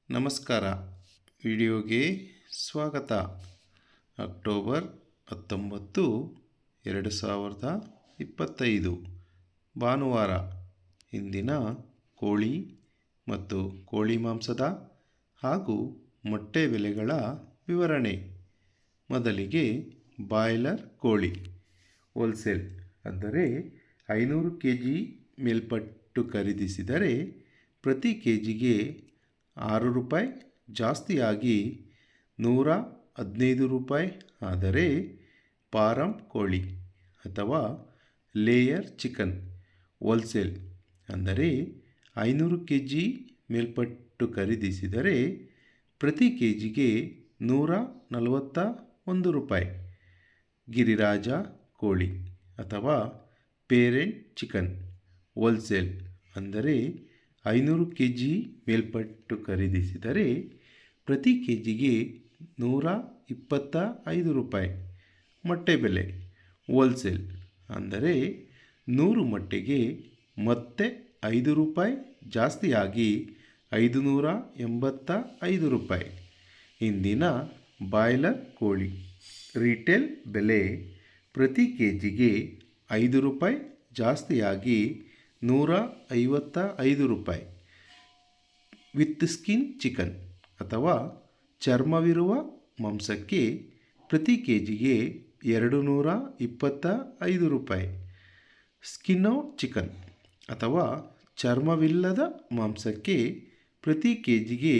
ನಮಸ್ಕಾರ. ವಿಡಿಯೋಗೆ ಸ್ವಾಗತ. ಅಕ್ಟೋಬರ್ 19, 2025 ಭಾನುವಾರ. ಇಂದಿನ ಕೋಳಿ ಮತ್ತು ಕೋಳಿ ಮಾಂಸದ ಹಾಗೂ ಮೊಟ್ಟೆ ಬೆಲೆಗಳ ವಿವರಣೆ. ಮೊದಲಿಗೆ ಬಾಯ್ಲರ್ ಕೋಳಿ ಹೋಲ್ಸೇಲ್ ಅಂದರೆ 500 kg ಮೇಲ್ಪಟ್ಟು ಖರೀದಿಸಿದರೆ ಪ್ರತಿ ಕೆಜಿಗೆ 6 ರೂಪಾಯಿ ಜಾಸ್ತಿಯಾಗಿ 115 ರೂಪಾಯಿ. ಆದರೆ ಫಾರಂ ಕೋಳಿ ಅಥವಾ ಲೇಯರ್ ಚಿಕನ್ ಹೋಲ್ಸೇಲ್ ಅಂದರೆ 500 kg ಮೇಲ್ಪಟ್ಟು ಖರೀದಿಸಿದರೆ ಪ್ರತಿ ಕೆಜಿಗೆ 141 ರೂಪಾಯಿ. ಗಿರಿರಾಜ ಕೋಳಿ ಅಥವಾ ಪೇರೆಂಟ್ ಚಿಕನ್ ಹೋಲ್ಸೇಲ್ ಅಂದರೆ 500 kg ಮೇಲ್ಪಟ್ಟು ಖರೀದಿಸಿದರೆ ಪ್ರತಿ ಕೆಜಿಗೆ 125 ರೂಪಾಯಿ. ಮೊಟ್ಟೆ ಬೆಲೆ ಹೋಲ್ಸೇಲ್ ಅಂದರೆ 100 ಮೊಟ್ಟೆಗೆ ಮತ್ತೆ 5 ರೂಪಾಯಿ ಜಾಸ್ತಿಯಾಗಿ 585 ರೂಪಾಯಿ. ಇಂದಿನ ಬಾಯ್ಲರ್ ಕೋಳಿ ರಿಟೇಲ್ ಬೆಲೆ ಪ್ರತಿ ಕೆಜಿಗೆ 5 ರೂಪಾಯಿ ಜಾಸ್ತಿಯಾಗಿ 155 ರೂಪಾಯಿ. ವಿತ್ ಸ್ಕಿನ್ ಚಿಕನ್ ಅಥವಾ ಚರ್ಮವಿರುವ ಮಾಂಸಕ್ಕೆ ಪ್ರತಿ ಕೆಜಿಗೆ 225 ರೂಪಾಯಿ. ಸ್ಕಿನ್ ಔಟ್ ಚಿಕನ್ ಅಥವಾ ಚರ್ಮವಿಲ್ಲದ ಮಾಂಸಕ್ಕೆ ಪ್ರತಿ ಕೆಜಿಗೆ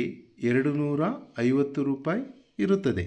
250 ರೂಪಾಯಿ ಇರುತ್ತದೆ.